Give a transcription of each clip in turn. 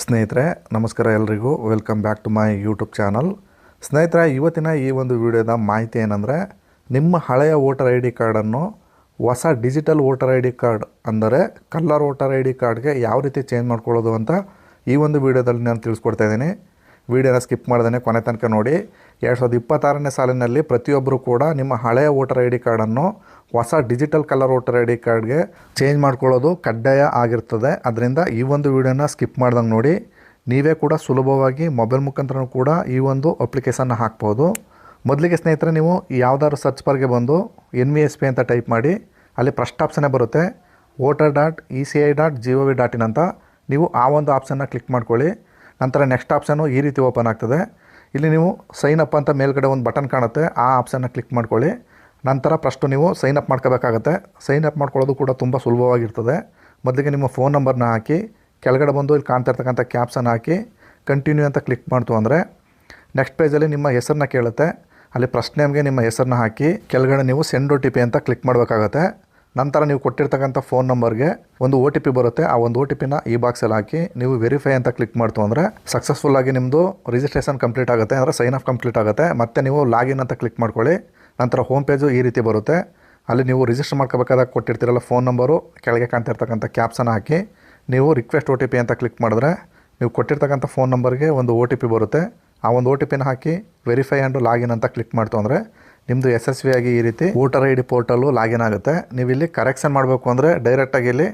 ಸ್ನೇಹಿತರೆ ನಮಸ್ಕಾರ ಎಲ್ರಿಗೂ welcome back to my YouTube channel. ಸ್ನೇಹಿತರೆ, ಇವತ್ತಿನ ಈ ಒಂದು ವಿಡಿಯೋದ ಮಾಹಿತಿ ಏನಂದರೆ, ನಿಮ್ಮ ಹಳೆಯ ವೋಟರ್ ಐ ಡಿ ಕಾರ್ಡನ್ನು ಹೊಸ digital voter I D card ಅಂದರೆ ಕಲರ್ ವೋಟರ್ ಐ ಡಿ ಕಾರ್ಡ್ಗೆ ಯಾವ ರೀತಿ ಚೇಂಜ್ ಮಾಡ್ಕೊಳ್ಳೋದು ಅಂತ ಈ ಒಂದು ವಿಡಿಯೋದಲ್ಲಿ ನಾನು ತಿಳಿಸ್ಕೊಡ್ತಾ ಇದ್ದೀನಿ. ವಿಡಿಯೋನ ಸ್ಕಿಪ್ ಮಾಡ್ದೇ ಕೊನೆ ತನಕ ನೋಡಿ. 2026ನೇ ಸಾಲಿನಲ್ಲಿ ಪ್ರತಿಯೊಬ್ಬರು ಕೂಡ ನಿಮ್ಮ ಹಳೆಯ ವೋಟರ್ ಐ ಡಿ ಕಾರ್ಡನ್ನು ಹೊಸ digital colour voter I D ಕಾರ್ಡ್ಗೆ ಚೇಂಜ್ ಮಾಡ್ಕೊಳ್ಳೋದು ಕಡ್ಡಾಯ ಆಗಿರ್ತದೆ. ಅದರಿಂದ ಈ ಒಂದು ವಿಡಿಯೋನ ಸ್ಕಿಪ್ ಮಾಡ್ದಂಗೆ ನೋಡಿ. ನೀವೇ ಕೂಡ ಸುಲಭವಾಗಿ ಮೊಬೈಲ್ ಮುಖಾಂತರ ಕೂಡ ಈ ಒಂದು ಅಪ್ಲಿಕೇಶನ್ನ ಹಾಕ್ಬೋದು. ಮೊದಲಿಗೆ ಸ್ನೇಹಿತರೆ, ನೀವು ಯಾವುದಾದ್ರು ಸರ್ಚ್ ಬಾರ್ಗೆ ಬಂದು NVSP ಅಂತ ಟೈಪ್ ಮಾಡಿ, ಅಲ್ಲಿ ಫಸ್ಟ್ ಆಪ್ಷನ್ನೇ ಬರುತ್ತೆ voter.eci.gov.in ಅಂತ. ನೀವು ಆ ಒಂದು ಆಪ್ಷನ್ನ ಕ್ಲಿಕ್ ಮಾಡ್ಕೊಳ್ಳಿ. ನಂತರ ನೆಕ್ಸ್ಟ್ ಆಪ್ಷನ್ನು ಈ ರೀತಿ ಓಪನ್ ಆಗ್ತದೆ. ಇಲ್ಲಿ ನೀವು ಸೈನ್ ಅಪ್ ಅಂತ ಮೇಲ್ಗಡೆ ಒಂದು ಬಟನ್ ಕಾಣುತ್ತೆ, ಆ ಆಪ್ಷನ್ನ ಕ್ಲಿಕ್ ಮಾಡ್ಕೊಳ್ಳಿ. ನಂತರ ಫಸ್ಟು ನೀವು ಸೈನ್ ಅಪ್ ಮಾಡ್ಕೋಬೇಕಾಗತ್ತೆ. ಸೈನ್ ಅಪ್ ಮಾಡ್ಕೊಳ್ಳೋದು ಕೂಡ ತುಂಬ ಸುಲಭವಾಗಿರ್ತದೆ. ಮೊದಲಿಗೆ ನಿಮ್ಮ ಫೋನ್ ನಂಬರ್ನ ಹಾಕಿ, ಕೆಳಗಡೆ ಬಂದು ಇಲ್ಲಿ ಕಾಣ್ತಾ ಇರ್ತಕ್ಕಂಥ ಕ್ಯಾಪ್ಸನ್ನು ಹಾಕಿ ಕಂಟಿನ್ಯೂ ಅಂತ ಕ್ಲಿಕ್ ಮಾಡ್ತು ಅಂದರೆ ನೆಕ್ಸ್ಟ್ ಪೇಜಲ್ಲಿ ನಿಮ್ಮ ಹೆಸರನ್ನ ಕೇಳುತ್ತೆ. ಅಲ್ಲಿ ಫಸ್ಟ್ ನೇಮ್ಗೆ ನಿಮ್ಮ ಹೆಸರನ್ನ ಹಾಕಿ ಕೆಳಗಡೆ ನೀವು ಸೆಂಡ್ OTP ಅಂತ ಕ್ಲಿಕ್ ಮಾಡಬೇಕಾಗತ್ತೆ. ನಂತರ ನೀವು ಕೊಟ್ಟಿರ್ತಕ್ಕಂಥ ಫೋನ್ ನಂಬರ್ಗೆ ಒಂದು OTP ಬರುತ್ತೆ. ಆ ಒಂದು OTPನ ಈ ಬಾಕ್ಸಲ್ಲಿ ಹಾಕಿ ನೀವು ವೆರಿಫೈ ಅಂತ ಕ್ಲಿಕ್ ಮಾಡ್ತು ಅಂದರೆ ಸಕ್ಸಸ್ಫುಲ್ಲಾಗಿ ನಿಮ್ಮದು ರಿಜಿಸ್ಟ್ರೇಷನ್ ಕಂಪ್ಲೀಟ್ ಆಗುತ್ತೆ, ಅಂದರೆ ಸೈನ್ ಅಪ್ ಕಂಪ್ಲೀಟ್ ಆಗುತ್ತೆ. ಮತ್ತು ನೀವು ಲಾಗಿನ್ ಅಂತ ಕ್ಲಿಕ್ ಮಾಡ್ಕೊಳ್ಳಿ. ನಂತರ ಹೋಮ್ ಪೇಜು ಈ ರೀತಿ ಬರುತ್ತೆ. ಅಲ್ಲಿ ನೀವು ರಿಜಿಸ್ಟರ್ ಮಾಡ್ಕೋಬೇಕಾದಾಗ ಕೊಟ್ಟಿರ್ತೀರಲ್ಲ ಫೋನ್ ನಂಬರು, ಕೆಳಗೆ ಕಾಣ್ತಿರ್ತಕ್ಕಂಥ ಕ್ಯಾಪ್ಸನ್ನು ಹಾಕಿ ನೀವು ರಿಕ್ವೆಸ್ಟ್ OTP ಅಂತ ಕ್ಲಿಕ್ ಮಾಡಿದ್ರೆ ನೀವು ಕೊಟ್ಟಿರ್ತಕ್ಕಂಥ ಫೋನ್ ನಂಬರ್ಗೆ ಒಂದು OTP ಬರುತ್ತೆ. ಆ ಒಂದು OTPನ ಹಾಕಿ ವೆರಿಫೈ ಆ್ಯಂಡ್ ಲಾಗಿನ್ ಅಂತ ಕ್ಲಿಕ್ ಮಾಡ್ತು ಅಂದರೆ ನಿಮ್ಮದು ಯಶಸ್ವಿಯಾಗಿ ಈ ರೀತಿ voter I D portal login ಆಗುತ್ತೆ. ನೀವು ಇಲ್ಲಿ ಕರೆಕ್ಷನ್ ಮಾಡಬೇಕು ಅಂದರೆ ಡೈರೆಕ್ಟಾಗಿ ಇಲ್ಲಿ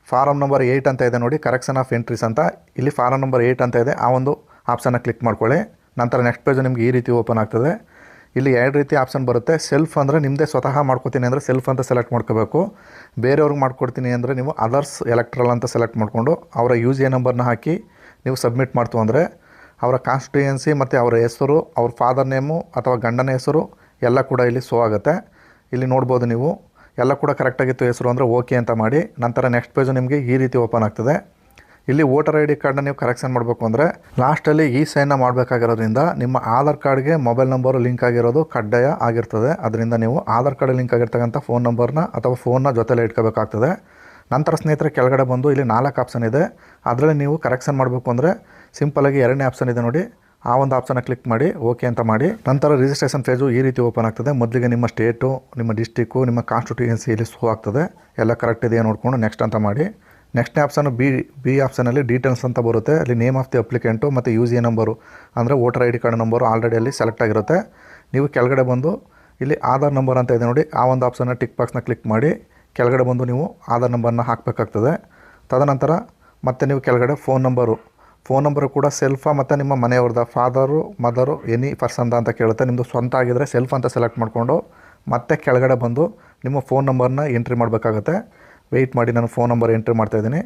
ಫಾರಮ್ ನಂಬರ್ 8 ಅಂತ ಇದೆ ನೋಡಿ, ಕರೆಕ್ಷನ್ ಆಫ್ ಎಂಟ್ರೀಸ್ ಅಂತ. ಇಲ್ಲಿ ಫಾರಮ್ ನಂಬರ್ 8 ಅಂತ ಇದೆ, ಆ ಒಂದು ಆಪ್ಷನ್ನ ಕ್ಲಿಕ್ ಮಾಡ್ಕೊಳ್ಳಿ. ನಂತರ ನೆಕ್ಸ್ಟ್ ಪೇಜು ನಿಮ್ಗೆ ಈ ರೀತಿ ಓಪನ್ ಆಗ್ತದೆ. ಇಲ್ಲಿ 2 ರೀತಿ ಆಪ್ಷನ್ ಬರುತ್ತೆ. ಸೆಲ್ಫ್ ಅಂದರೆ ನಿಮ್ಮದೇ ಸ್ವತಃ ಮಾಡ್ಕೊತೀನಿ ಅಂದರೆ ಸೆಲ್ಫ್ ಅಂತ ಸೆಲೆಕ್ಟ್ ಮಾಡ್ಕೋಬೇಕು. ಬೇರೆಯವ್ರಿಗೆ ಮಾಡ್ಕೊಡ್ತೀನಿ ಅಂದರೆ ನೀವು ಅದರ್ಸ್ ಎಲೆಕ್ಟ್ರಲ್ ಅಂತ ಸೆಲೆಕ್ಟ್ ಮಾಡಿಕೊಂಡು ಅವರ UGA ನಂಬರ್ನ ಹಾಕಿ ನೀವು ಸಬ್ಮಿಟ್ ಮಾಡ್ತು ಅಂದರೆ ಅವರ ಕಾನ್ಸ್ಟಿಟ್ಯೂಯೆನ್ಸಿ ಮತ್ತು ಅವರ ಹೆಸರು, ಅವ್ರ ಫಾದರ್ ನೇಮು ಅಥವಾ ಗಂಡನ ಹೆಸರು ಎಲ್ಲ ಕೂಡ ಇಲ್ಲಿ ಶೋ ಆಗುತ್ತೆ. ಇಲ್ಲಿ ನೋಡ್ಬೋದು ನೀವು ಎಲ್ಲ ಕೂಡ ಕರೆಕ್ಟಾಗಿತ್ತು ಹೆಸರು ಅಂದರೆ ಓಕೆ ಅಂತ ಮಾಡಿ. ನಂತರ ನೆಕ್ಸ್ಟ್ ಪೇಜು ನಿಮಗೆ ಈ ರೀತಿ ಓಪನ್ ಆಗ್ತದೆ. ಇಲ್ಲಿ ವೋಟರ್ ಐ ಡಿ ಕಾರ್ಡನ್ನ ನೀವು ಕರೆಕ್ಷನ್ ಮಾಡಬೇಕು ಅಂದರೆ ಲಾಸ್ಟಲ್ಲಿ ಈ ಸೈನ್ನ ಮಾಡಬೇಕಾಗಿರೋದ್ರಿಂದ ನಿಮ್ಮ ಆಧಾರ್ ಕಾರ್ಡ್ಗೆ ಮೊಬೈಲ್ ನಂಬರು ಲಿಂಕ್ ಆಗಿರೋದು ಕಡ್ಡಾಯ ಆಗಿರ್ತದೆ. ಅದರಿಂದ ನೀವು ಆಧಾರ್ ಕಾರ್ಡ್ ಲಿಂಕ್ ಆಗಿರ್ತಕ್ಕಂಥ ಫೋನ್ ನಂಬರ್ನ ಅಥವಾ ಫೋನ್ನ ಜೊತೆಲೇ ಇಟ್ಕೋಬೇಕಾಗ್ತದೆ. ನಂತರ ಸ್ನೇಹಿತರೆ, ಕೆಳಗಡೆ ಬಂದು ಇಲ್ಲಿ 4 ಆಪ್ಷನ್ ಇದೆ. ಅದರಲ್ಲಿ ನೀವು ಕರೆಕ್ಷನ್ ಮಾಡಬೇಕು ಅಂದರೆ ಸಿಂಪಲಾಗಿ 2ನೇ ಆಪ್ಷನ್ ಇದೆ ನೋಡಿ, ಆ ಒಂದು ಆಪ್ಷನ್ನ ಕ್ಲಿಕ್ ಮಾಡಿ ಓಕೆ ಅಂತ ಮಾಡಿ. ನಂತರ ರಿಜಿಸ್ಟ್ರೇಷನ್ ಪೇಜು ಈ ರೀತಿ ಓಪನ್ ಆಗ್ತದೆ. ಮೊದಲಿಗೆ ನಿಮ್ಮ ಸ್ಟೇಟು, ನಿಮ್ಮ ಡಿಸ್ಟಿಕ್ಕು, ನಿಮ್ಮ ಕಾನ್ಸ್ಟಿಟ್ಯೂಯೆನ್ಸಿ ಇಲ್ಲಿ ಶೋ ಆಗ್ತದೆ. ಎಲ್ಲ ಕರೆಕ್ಟ್ ಇದೆಯಾ ನೋಡಿಕೊಂಡು ನೆಕ್ಸ್ಟ್ ಅಂತ ಮಾಡಿ. ನೆಕ್ಸ್ಟ್ನೇ ಆಪ್ಷನ್ನು ಬಿ ಆಪ್ಷನಲ್ಲಿ ಡೀಟೇಲ್ಸ್ ಅಂತ ಬರುತ್ತೆ. ಅಲ್ಲಿ ನೇಮ್ ಆಫ್ ದಿ ಅಪ್ಲಿಕೆಂಟು ಮತ್ತು UGA ನಂಬರು ಅಂದರೆ voter I D card number already ಅಲ್ಲಿ ಸೆಲೆಕ್ಟ್ ಆಗಿರುತ್ತೆ. ನೀವು ಕೆಳಗಡೆ ಬಂದು ಇಲ್ಲಿ ಆಧಾರ್ ನಂಬರ್ ಅಂತ ಇದೆ ನೋಡಿ, ಆ ಒಂದು ಆಪ್ಷನ್ನ ಟಿಕ್ ಬಾಕ್ಸ್ನ ಕ್ಲಿಕ್ ಮಾಡಿ ಕೆಳಗಡೆ ಬಂದು ನೀವು ಆಧಾರ್ ನಂಬರ್ನ ಹಾಕಬೇಕಾಗ್ತದೆ. ತದನಂತರ ಮತ್ತೆ ನೀವು ಕೆಳಗಡೆ ಫೋನ್ ನಂಬರು ಕೂಡ ಸೆಲ್ಫಾ ಮತ್ತು ನಿಮ್ಮ ಮನೆಯವ್ರದ ಫಾದರು, ಮದರು, ಎನಿ ಪರ್ಸನ್ದ ಅಂತ ಕೇಳುತ್ತೆ. ನಿಮ್ಮದು ಸ್ವಂತ ಆಗಿದ್ದರೆ ಸೆಲ್ಫ್ ಅಂತ ಸೆಲೆಕ್ಟ್ ಮಾಡಿಕೊಂಡು ಮತ್ತೆ ಕೆಳಗಡೆ ಬಂದು ನಿಮ್ಮ ಫೋನ್ ನಂಬರ್ನ ಎಂಟ್ರಿ ಮಾಡಬೇಕಾಗತ್ತೆ. ವೆಯ್ಟ್ ಮಾಡಿ, ನಾನು ಫೋನ್ ನಂಬರ್ ಎಂಟ್ರಿ ಮಾಡ್ತಾಯಿದ್ದೀನಿ.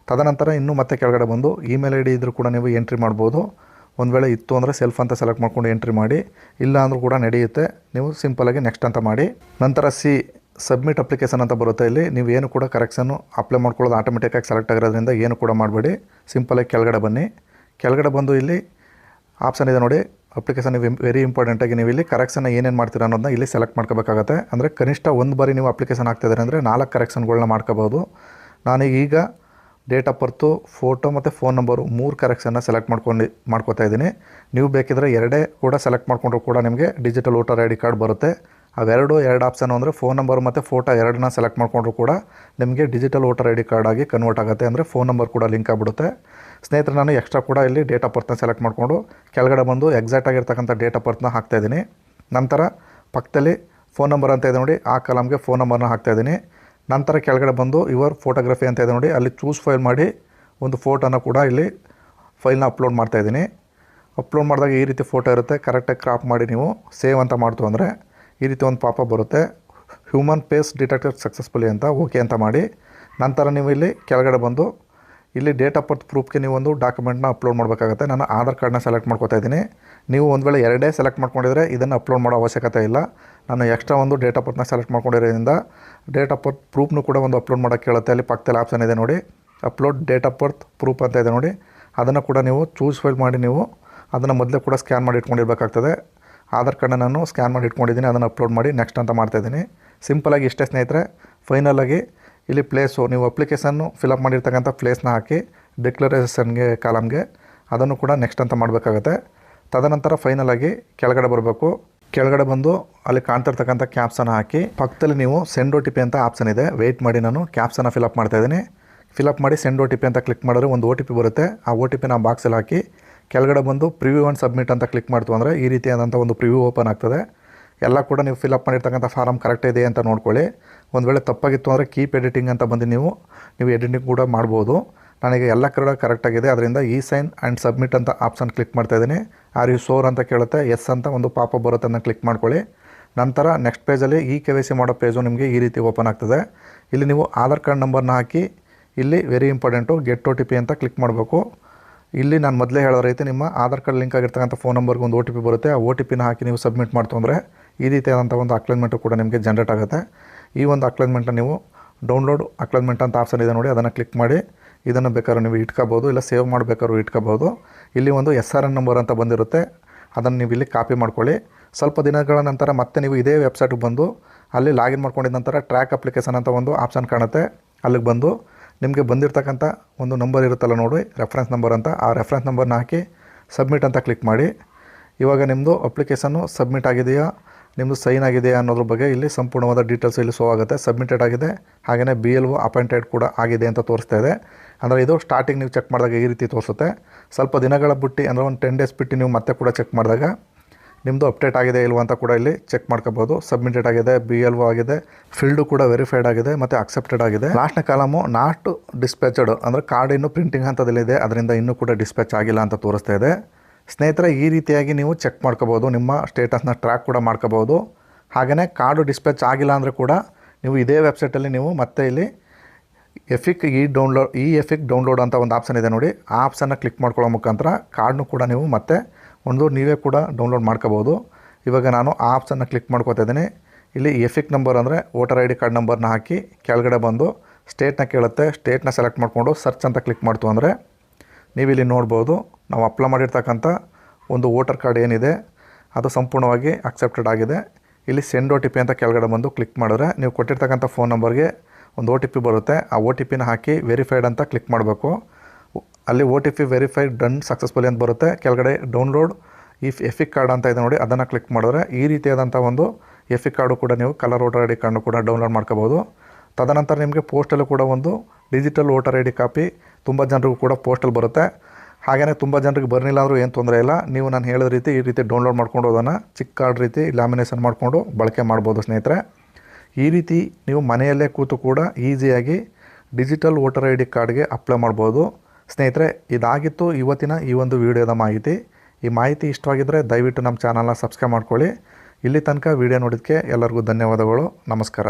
ತದನಂತರ ಇನ್ನೂ ಮತ್ತೆ ಕೆಳಗಡೆ ಬಂದು ಇಮೇಲ್ ID ಇದ್ದರೂ ಕೂಡ ನೀವು ಎಂಟ್ರಿ ಮಾಡ್ಬೋದು. ಒಂದು ವೇಳೆ ಇತ್ತು ಅಂದರೆ ಸೆಲ್ಫ್ ಅಂತ ಸೆಲೆಕ್ಟ್ ಮಾಡ್ಕೊಂಡು ಎಂಟ್ರಿ ಮಾಡಿ, ಇಲ್ಲ ಅಂದರೂ ಕೂಡ ನಡೆಯುತ್ತೆ. ನೀವು ಸಿಂಪಲಾಗಿ ನೆಕ್ಸ್ಟ್ ಅಂತ ಮಾಡಿ. ನಂತರ ಸಬ್ಮಿಟ್ ಅಪ್ಲಿಕೇಶನ್ ಅಂತ ಬರುತ್ತೆ. ಇಲ್ಲಿ ನೀವು ಏನು ಕೂಡ ಕರೆಕ್ಷನ್ನು ಅಪ್ಲೈ ಮಾಡ್ಕೊಳ್ಳೋದು ಆಟೋಮೆಟಿಕ್ಕಾಗಿ ಸೆಲೆಕ್ಟ್ ಆಗಿರೋದ್ರಿಂದ ಏನು ಕೂಡ ಮಾಡಬೇಡಿ. ಸಿಂಪಲಾಗಿ ಕೆಳಗಡೆ ಬನ್ನಿ. ಕೆಳಗಡೆ ಬಂದು ಇಲ್ಲಿ ಆಪ್ಷನ್ ಇದೆ ನೋಡಿ, ಅಪ್ಲಿಕೇಶನ್ ವೆರಿ ಇಂಪಾರ್ಟೆಂಟಾಗಿ ನೀವು ಇಲ್ಲಿ ಕರೆಕ್ಷನ್ನ ಏನೇನು ಮಾಡ್ತೀರಾ ಅನ್ನೋದನ್ನ ಇಲ್ಲಿ ಸೆಲೆಕ್ಟ್ ಮಾಡ್ಕೋಬೇಕಾಗತ್ತೆ. ಅಂದರೆ ಕನಿಷ್ಠ ಒಂದು ಬಾರಿ ನೀವು ಅಪ್ಲಿಕೇಶನ್ ಹಾಕ್ತಿದ್ದಾರೆ ಅಂದರೆ 4 ಕರೆಕ್ಷನ್ಗಳನ್ನ ಮಾಡ್ಕೋಬೋದು. ನಾನೀಗ ಡೇಟ್ ಆಫ್ ಬರ್ತು, ಫೋಟೋ ಮತ್ತು ಫೋನ್ ನಂಬರು 3 ಕರೆಕ್ಷನ್ನ ಸೆಲೆಕ್ಟ್ ಮಾಡ್ಕೊತಾ ಇದ್ದೀನಿ. ನೀವು ಬೇಕಿದ್ರೆ 2 ಕೂಡ ಸೆಲೆಕ್ಟ್ ಮಾಡಿಕೊಂಡ್ರು ಕೂಡ ನಿಮಗೆ digital voter I D card ಬರುತ್ತೆ. ಅವೆರಡು ಆಪ್ಷನ್ ಅಂದರೆ ಫೋನ್ ನಂಬರ್ ಮತ್ತು ಫೋಟೋ 2ನ್ನ ಸೆಲೆಕ್ಟ್ ಮಾಡಿಕೊಂಡ್ರು ಕೂಡ ನಿಮಗೆ digital voter I D card ಆಗಿ ಕನ್ವರ್ಟ್ ಆಗುತ್ತೆ. ಅಂದರೆ ಫೋನ್ ನಂಬರ್ ಕೂಡ ಲಿಂಕ್ ಆಗಿಬಿಡುತ್ತೆ. ಸ್ನೇಹಿತರೆ, ನಾನು ಎಕ್ಸ್ಟ್ರಾ ಕೂಡ ಇಲ್ಲಿ ಡೇಟ್ ಆಫ್ ಬರ್ತ್ನ ಸೆಲೆಕ್ಟ್ ಮಾಡಿಕೊಂಡು ಕೆಳಗಡೆ ಬಂದು ಎಕ್ಸಾಕ್ಟ್ ಆಗಿರ್ತಕ್ಕಂಥ ಡೇಟ್ ಆಫ್ ಬರ್ತ್ನ ಹಾಕ್ತಾಯಿದ್ದೀನಿ. ನಂತರ ಪಕ್ಕದಲ್ಲಿ ಫೋನ್ ನಂಬರ್ ಅಂತ ಇದೆ ನೋಡಿ, ಆ ಕಾಲಮ್ಗೆ ಫೋನ್ ನಂಬರ್ನ ಹಾಕ್ತಾಯಿದ್ದೀನಿ. ನಂತರ ಕೆಳಗಡೆ ಬಂದು ಯುವರ್ ಫೋಟೋಗ್ರಫಿ ಅಂತ ಇದೆ ನೋಡಿ, ಅಲ್ಲಿ ಚೂಸ್ ಫೈಲ್ ಮಾಡಿ ಒಂದು ಫೋಟೋನ ಕೂಡ ಇಲ್ಲಿ ಫೈಲ್ನ ಅಪ್ಲೋಡ್ ಮಾಡ್ತಾಯಿದ್ದೀನಿ. ಅಪ್ಲೋಡ್ ಮಾಡಿದಾಗ ಈ ರೀತಿ ಫೋಟೋ ಇರುತ್ತೆ. ಕರೆಕ್ಟಾಗಿ ಕ್ರಾಪ್ ಮಾಡಿ ನೀವು ಸೇವ್ ಅಂತ ಮಾಡ್ತು ಅಂದರೆ ಈ ರೀತಿ ಒಂದು ಪಾಪ ಬರುತ್ತೆ, ಹ್ಯೂಮನ್ ಫೇಸ್ ಡಿಟೆಕ್ಟೆಡ್ ಸಕ್ಸಸ್ಫುಲಿ ಅಂತ ಓಕೆ ಅಂತ ಮಾಡಿ. ನಂತರ ನೀವು ಇಲ್ಲಿ ಕೆಳಗಡೆ ಬಂದು ಇಲ್ಲಿ ಡೇಟ್ ಆಫ್ ಬರ್ತ್ ಪ್ರೂಫ್ಗೆ ನೀವು ಒಂದು ಡಾಕ್ಯುಮೆಂಟ್ನ ಅಪ್ಲೋಡ್ ಮಾಡಬೇಕಾಗುತ್ತೆ. ನಾನು ಆಧಾರ್ ಕಾರ್ಡ್ನ ಸೆಲೆಕ್ಟ್ ಮಾಡ್ಕೊತಾ ಇದ್ದೀನಿ. ನೀವು ಒಂದು ವೇಳೆ 2 ಸೆಲೆಕ್ಟ್ ಮಾಡ್ಕೊಂಡಿದ್ರೆ ಇದನ್ನು ಅಪ್ಲೋಡ್ ಮಾಡೋ ಅವಶ್ಯಕತೆ ಇಲ್ಲ. ನಾನು ಎಕ್ಸ್ಟ್ರಾ ಒಂದು ಡೇಟ್ ಆಫ್ ಬರ್ತ್ನ ಸೆಲೆಕ್ಟ್ ಮಾಡ್ಕೊಂಡಿರೋದ್ರಿಂದ ಡೇಟ್ ಆಫ್ ಬರ್ತ್ ಪ್ರೂಫ್ನು ಕೂಡ ಒಂದು ಅಪ್ಲೋಡ್ ಮಾಡೋಕ್ಕೆ ಕೇಳುತ್ತೆ. ಅಲ್ಲಿ ಪಕ್ಕದಲ್ಲಿ ಆಪ್ಷನ್ ಇದೆ ನೋಡಿ, upload date of birth proof ಅಂತ ಇದೆ ನೋಡಿ, ಅದನ್ನು ಕೂಡ ನೀವು ಚೂಸ್ ಫೈಲ್ ಮಾಡಿ ನೀವು ಅದನ್ನು ಮೊದಲೇ ಕೂಡ ಸ್ಕ್ಯಾನ್ ಮಾಡಿ ಇಟ್ಕೊಂಡಿರಬೇಕಾಗ್ತದೆ. ಆಧಾರ್ ಕಾರ್ಡ್ನ ನಾನು ಸ್ಕ್ಯಾನ್ ಮಾಡಿ ಇಟ್ಕೊಂಡಿದ್ದೀನಿ, ಅದನ್ನು ಅಪ್ಲೋಡ್ ಮಾಡಿ ನೆಕ್ಸ್ಟ್ ಅಂತ ಮಾಡ್ತಾಯಿದ್ದೀನಿ. ಸಿಂಪಲಾಗಿ ಇಷ್ಟೇ ಸ್ನೇಹಿತರೆ. ಫೈನಲಾಗಿ ಇಲ್ಲಿ ಪ್ಲೇಸು ನೀವು ಅಪ್ಲಿಕೇಶನ್ನು ಫಿಲಪ್ ಮಾಡಿರ್ತಕ್ಕಂಥ ಪ್ಲೇಸ್ನ ಹಾಕಿ ಡಿಕ್ಲರೇಷನ್ಗೆ ಕಾಲಮ್ಗೆ ಅದನ್ನು ಕೂಡ ನೆಕ್ಸ್ಟ್ ಅಂತ ಮಾಡಬೇಕಾಗತ್ತೆ. ತದನಂತರ ಫೈನಲಾಗಿ ಕೆಳಗಡೆ ಬರಬೇಕು. ಕೆಳಗಡೆ ಬಂದು ಅಲ್ಲಿ ಕಾಣ್ತಿರ್ತಕ್ಕಂಥ ಕ್ಯಾಪ್ಸನ್ನು ಹಾಕಿ ಪಕ್ಕದಲ್ಲಿ ನೀವು ಸೆಂಡ್ OTP ಅಂತ ಆಪ್ಷನ್ ಇದೆ. ವೆಯ್ಟ್ ಮಾಡಿ, ನಾನು ಕ್ಯಾಪ್ಸನ್ನು ಫಿಲಪ್ ಮಾಡ್ತಾಯಿದ್ದೀನಿ. ಫಿಲಪ್ ಮಾಡಿ ಸೆಂಡ್ OTP ಅಂತ ಕ್ಲಿಕ್ ಮಾಡಿದ್ರೆ ಒಂದು OTP ಬರುತ್ತೆ. ಆ OTPನ ಬಾಕ್ಸಲ್ಲಿ ಹಾಕಿ ಕೆಳಗಡೆ ಬಂದು ಪ್ರಿವ್ಯೂ ಆ್ಯಂಡ್ ಸಬ್ಮಿಟ್ ಅಂತ ಕ್ಲಿಕ್ ಮಾಡ್ತು ಅಂದರೆ ಈ ರೀತಿಯಾದಂಥ ಒಂದು ಪ್ರಿವ್ಯೂ ಓಪನ್ ಆಗ್ತದೆ. ಎಲ್ಲ ಕೂಡ ನೀವು ಫಿಲಪ್ ಮಾಡಿರ್ತಕ್ಕಂಥ ಫಾರಮ್ ಕರೆಕ್ಟ್ ಇದೆ ಅಂತ ನೋಡ್ಕೊಳ್ಳಿ. ಒಂದು ವೇಳೆ ತಪ್ಪಾಗಿತ್ತು ಅಂದರೆ ಕೀಪ್ ಎಡಿಟಿಂಗ್ ಅಂತ ಬಂದು ನೀವು ಎಡಿಟಿಂಗ್ ಕೂಡ ಮಾಡ್ಬೋದು. ನನಗೆ ಎಲ್ಲ ಕರೆಕ್ಟಾಗಿದೆ, ಅದರಿಂದ ಇ ಸೈನ್ ಆ್ಯಂಡ್ ಸಬ್ಮಿಟ್ ಅಂತ ಆಪ್ಷನ್ ಕ್ಲಿಕ್ ಮಾಡ್ತಾಯಿದ್ದೀನಿ. ಆರ್ ಯು ಶೋರ್ ಅಂತ ಕೇಳುತ್ತೆ, ಎಸ್ ಅಂತ ಒಂದು ಪಾಪಪ್ ಬರುತ್ತೆ, ಅದನ್ನು ಕ್ಲಿಕ್ ಮಾಡ್ಕೊಳ್ಳಿ. ನಂತರ ನೆಕ್ಸ್ಟ್ ಪೇಜಲ್ಲಿ KYC ಮಾಡೋ ಪೇಜು ನಿಮಗೆ ಈ ರೀತಿ ಓಪನ್ ಆಗ್ತದೆ. ಇಲ್ಲಿ ನೀವು ಆಧಾರ್ ಕಾರ್ಡ್ ನಂಬರ್ನ ಹಾಕಿ ಇಲ್ಲಿ ವೆರಿ ಇಂಪಾರ್ಟೆಂಟು ಗೆಟ್ OTP ಅಂತ ಕ್ಲಿಕ್ ಮಾಡಬೇಕು. ಇಲ್ಲಿ ನಾನು ಮೊದಲೇ ಹೇಳೋ ರೀತಿ ನಿಮ್ಮ ಆಧಾರ್ ಕಾರ್ಡ್ ಲಿಂಕ್ ಆಗಿರ್ತಕ್ಕಂಥ ಫೋನ್ ನಂಬರ್ಗೆ ಒಂದು OTP ಬರುತ್ತೆ. ಆ OTPನ ಹಾಕಿ ನೀವು ಸಬ್ಮಿಟ್ ಮಾಡ್ತು ಅಂದರೆ ಈ ರೀತಿಯಾದಂಥ ಒಂದು ಅಕ್ಲೈನ್ಮೆಂಟು ಕೂಡ ನಿಮಗೆ ಜನ್ರೇಟ್ ಆಗುತ್ತೆ. ಈ ಒಂದು ಅಕ್ಲೈನ್ಮೆಂಟನ್ನು ನೀವು ಡೌನ್ಲೋಡ್ ಅಕ್ಲೈನ್ಮೆಂಟ್ ಅಂತ ಆಪ್ಷನ್ ಇದೆ ನೋಡಿ, ಅದನ್ನು ಕ್ಲಿಕ್ ಮಾಡಿ ಇದನ್ನು ಬೇಕಾದ್ರೂ ನೀವು ಇಟ್ಕೋಬೋದು, ಇಲ್ಲ ಸೇವ್ ಮಾಡಬೇಕಾದ್ರೂ ಇಟ್ಕೋಬೋದು. ಇಲ್ಲಿ ಒಂದು SRN ನಂಬರ್ ಅಂತ ಬಂದಿರುತ್ತೆ, ಅದನ್ನು ನೀವು ಇಲ್ಲಿ ಕಾಪಿ ಮಾಡ್ಕೊಳ್ಳಿ. ಸ್ವಲ್ಪ ದಿನಗಳ ನಂತರ ಮತ್ತೆ ನೀವು ಇದೇ ವೆಬ್ಸೈಟ್ಗೆ ಬಂದು ಅಲ್ಲಿ ಲಾಗಿನ್ ಮಾಡ್ಕೊಂಡಿದ್ದ ನಂತರ ಟ್ರ್ಯಾಕ್ ಅಪ್ಲಿಕೇಶನ್ ಅಂತ ಒಂದು ಆಪ್ಷನ್ ಕಾಣುತ್ತೆ. ಅಲ್ಲಿಗೆ ಬಂದು ನಿಮಗೆ ಬಂದಿರತಕ್ಕಂಥ ಒಂದು ನಂಬರ್ ಇರುತ್ತಲ್ಲ ನೋಡಿ, ರೆಫರೆನ್ಸ್ ನಂಬರ್ ಅಂತ, ಆ ರೆಫರೆನ್ಸ್ ನಂಬರ್ನ ಹಾಕಿ ಸಬ್ಮಿಟ್ ಅಂತ ಕ್ಲಿಕ್ ಮಾಡಿ. ಇವಾಗ ನಿಮ್ಮದು ಅಪ್ಲಿಕೇಶನ್ನು ಸಬ್ಮಿಟ್ ಆಗಿದೆಯಾ, ನಿಮ್ಮದು ಸೈನ್ ಆಗಿದೆಯಾ ಅನ್ನೋದ್ರ ಬಗ್ಗೆ ಇಲ್ಲಿ ಸಂಪೂರ್ಣವಾದ ಡೀಟೇಲ್ಸ್ ಇಲ್ಲಿ ಶೋ ಆಗುತ್ತೆ. ಸಬ್ಮಿಟೆಡ್ ಆಗಿದೆ, ಹಾಗೆಯೇ BLO ಅಪಾಯಿಂಟೆಡ್ ಕೂಡ ಆಗಿದೆ ಅಂತ ತೋರಿಸ್ತಾ ಇದೆ. ಅಂದರೆ ಇದು ಸ್ಟಾರ್ಟಿಂಗ್ ನೀವು ಚೆಕ್ ಮಾಡಿದಾಗ ಈ ರೀತಿ ತೋರಿಸುತ್ತೆ. ಸ್ವಲ್ಪ ದಿನಗಳ ಬಿಟ್ಟು ಅಂದರೆ ಒಂದು 10 ಡೇಸ್ ಬಿಟ್ಟು ನೀವು ಮತ್ತೆ ಕೂಡ ಚೆಕ್ ಮಾಡಿದಾಗ ನಿಮ್ಮದು ಅಪ್ಡೇಟ್ ಆಗಿದೆ ಇಲ್ವ ಅಂತ ಕೂಡ ಇಲ್ಲಿ ಚೆಕ್ ಮಾಡ್ಕೋಬೋದು. ಸಬ್ಮಿಟೆಡ್ ಆಗಿದೆ, BLO ಆಗಿದೆ, ಫೀಲ್ಡು ಕೂಡ ವೆರಿಫೈಡ್ ಆಗಿದೆ ಮತ್ತು ಅಕ್ಸೆಪ್ಟೆಡ್ ಆಗಿದೆ. ಲಾಸ್ಟ್ನ ಕಾಲಮು ನಾಟ್ ಡಿಸ್ಪ್ಯಾಚಡ್ ಅಂದರೆ ಕಾರ್ಡ್ ಇನ್ನೂ ಪ್ರಿಂಟಿಂಗ್ ಹಂತದಲ್ಲಿದೆ, ಅದರಿಂದ ಇನ್ನೂ ಕೂಡ ಡಿಸ್ಪ್ಯಾಚ್ ಆಗಿಲ್ಲ ಅಂತ ತೋರಿಸ್ತಾ ಇದೆ. ಸ್ನೇಹಿತರೆ, ಈ ರೀತಿಯಾಗಿ ನೀವು ಚೆಕ್ ಮಾಡ್ಕೋಬೋದು, ನಿಮ್ಮ ಸ್ಟೇಟಸ್ನ ಟ್ರ್ಯಾಕ್ ಕೂಡ ಮಾಡ್ಕೋಬೋದು. ಹಾಗೆಯೇ ಕಾರ್ಡು ಡಿಸ್ಪ್ಯಾಚ್ ಆಗಿಲ್ಲ ಅಂದರೆ ಕೂಡ ನೀವು ಇದೇ ವೆಬ್ಸೈಟಲ್ಲಿ ನೀವು ಮತ್ತೆ ಇಲ್ಲಿ ಎಫಿಕ್ ಎಫಿಕ್ ಡೌನ್ಲೋಡ್ ಅಂತ ಒಂದು ಆಪ್ಷನ್ ಇದೆ ನೋಡಿ, ಆ ಆಪ್ಷನ್ನ ಕ್ಲಿಕ್ ಮಾಡ್ಕೊಳ್ಳೋ ಮುಖಾಂತರ ಕಾರ್ಡ್ನು ಕೂಡ ನೀವು ಮತ್ತೆ ನೀವೇ ಕೂಡ ಡೌನ್ಲೋಡ್ ಮಾಡ್ಕೋಬೋದು. ಇವಾಗ ನಾನು ಆ ಆಪ್ಷನ್ನ ಕ್ಲಿಕ್ ಮಾಡ್ಕೋತಾ ಇದ್ದೀನಿ. ಇಲ್ಲಿ ಎಫಿಕ್ ನಂಬರ್ ಅಂದರೆ ವೋಟರ್ ID ಕಾರ್ಡ್ ನಂಬರ್ನ ಹಾಕಿ ಕೆಳಗಡೆ ಬಂದು ಸ್ಟೇಟ್ನ ಕೇಳುತ್ತೆ, ಸ್ಟೇಟ್ನ ಸೆಲೆಕ್ಟ್ ಮಾಡಿಕೊಂಡು ಸರ್ಚ್ ಅಂತ ಕ್ಲಿಕ್ ಮಾಡ್ತು ಅಂದರೆ ನೀವಿಲ್ಲಿ ನೋಡ್ಬೋದು ನಾವು ಅಪ್ಲೈ ಮಾಡಿರ್ತಕ್ಕಂಥ ಒಂದು ವೋಟರ್ ಕಾರ್ಡ್ ಏನಿದೆ ಅದು ಸಂಪೂರ್ಣವಾಗಿ ಅಕ್ಸೆಪ್ಟೆಡ್ ಆಗಿದೆ. ಇಲ್ಲಿ ಸೆಂಡ್ OTP ಅಂತ ಕೆಳಗಡೆ ಬಂದು ಕ್ಲಿಕ್ ಮಾಡಿದ್ರೆ ನೀವು ಕೊಟ್ಟಿರ್ತಕ್ಕಂಥ ಫೋನ್ ನಂಬರ್ಗೆ ಒಂದು OTP ಬರುತ್ತೆ. ಆ OTPನ ಹಾಕಿ ವೆರಿಫೈಡ್ ಅಂತ ಕ್ಲಿಕ್ ಮಾಡಬೇಕು. ಅಲ್ಲಿ OTP ವೆರಿಫೈಡ್ ಡನ್ ಸಕ್ಸಸ್ಫುಲಿ ಅಂತ ಬರುತ್ತೆ. ಕೆಳಗಡೆ ಡೌನ್ಲೋಡ್ ಎಫಿಕ್ ಕಾರ್ಡ್ ಅಂತ ಇದೆ ನೋಡಿ, ಅದನ್ನು ಕ್ಲಿಕ್ ಮಾಡಿದ್ರೆ ಈ ರೀತಿಯಾದಂಥ ಒಂದು ಎಫಿಕ್ ಕಾರ್ಡು ಕೂಡ ನೀವು ಕಲರ್ ವೋಟರ್ ID ಕಾರ್ಡ್ನು ಕೂಡ ಡೌನ್ಲೋಡ್ ಮಾಡ್ಕೋಬೋದು. ತದನಂತರ ನಿಮಗೆ ಪೋಸ್ಟಲ್ಲೂ ಕೂಡ ಒಂದು ಡಿಜಿಟಲ್ ವೋಟರ್ ID ಕಾಪಿ ತುಂಬ ಜನರಿಗೂ ಕೂಡ ಪೋಸ್ಟಲ್ಲಿ ಬರುತ್ತೆ. ಹಾಗೆಯೇ ತುಂಬ ಜನರಿಗೆ ಬರಲಿಲ್ಲ ಅಂದರೂ ಏನು ತೊಂದರೆ ಇಲ್ಲ, ನೀವು ನಾನು ಹೇಳಿದ ರೀತಿ ಈ ರೀತಿ ಡೌನ್ಲೋಡ್ ಮಾಡ್ಕೊಂಡು ಅದನ್ನು ಚಿಕ್ಕ ಕಾರ್ಡ್ ರೀತಿ ಲ್ಯಾಮಿನೇಷನ್ ಮಾಡಿಕೊಂಡು ಬಳಕೆ ಮಾಡ್ಬೋದು. ಸ್ನೇಹಿತರೆ, ಈ ರೀತಿ ನೀವು ಮನೆಯಲ್ಲೇ ಕೂತು ಕೂಡ ಈಸಿಯಾಗಿ ಡಿಜಿಟಲ್ ವೋಟರ್ ID ಕಾರ್ಡ್ಗೆ ಅಪ್ಲೈ ಮಾಡ್ಬೋದು. ಸ್ನೇಹಿತರೆ, ಇದಾಗಿತ್ತು ಇವತ್ತಿನ ಈ ಒಂದು ವಿಡಿಯೋದ ಮಾಹಿತಿ. ಈ ಮಾಹಿತಿ ಇಷ್ಟವಾಗಿದ್ದರೆ ದಯವಿಟ್ಟು ನಮ್ಮ ಚಾನಲ್ನ ಸಬ್ಸ್ಕ್ರೈಬ್ ಮಾಡ್ಕೊಳ್ಳಿ. ಇಲ್ಲಿ ತನಕ ವಿಡಿಯೋ ನೋಡೋದಕ್ಕೆ ಎಲ್ಲರಿಗೂ ಧನ್ಯವಾದಗಳು. ನಮಸ್ಕಾರ.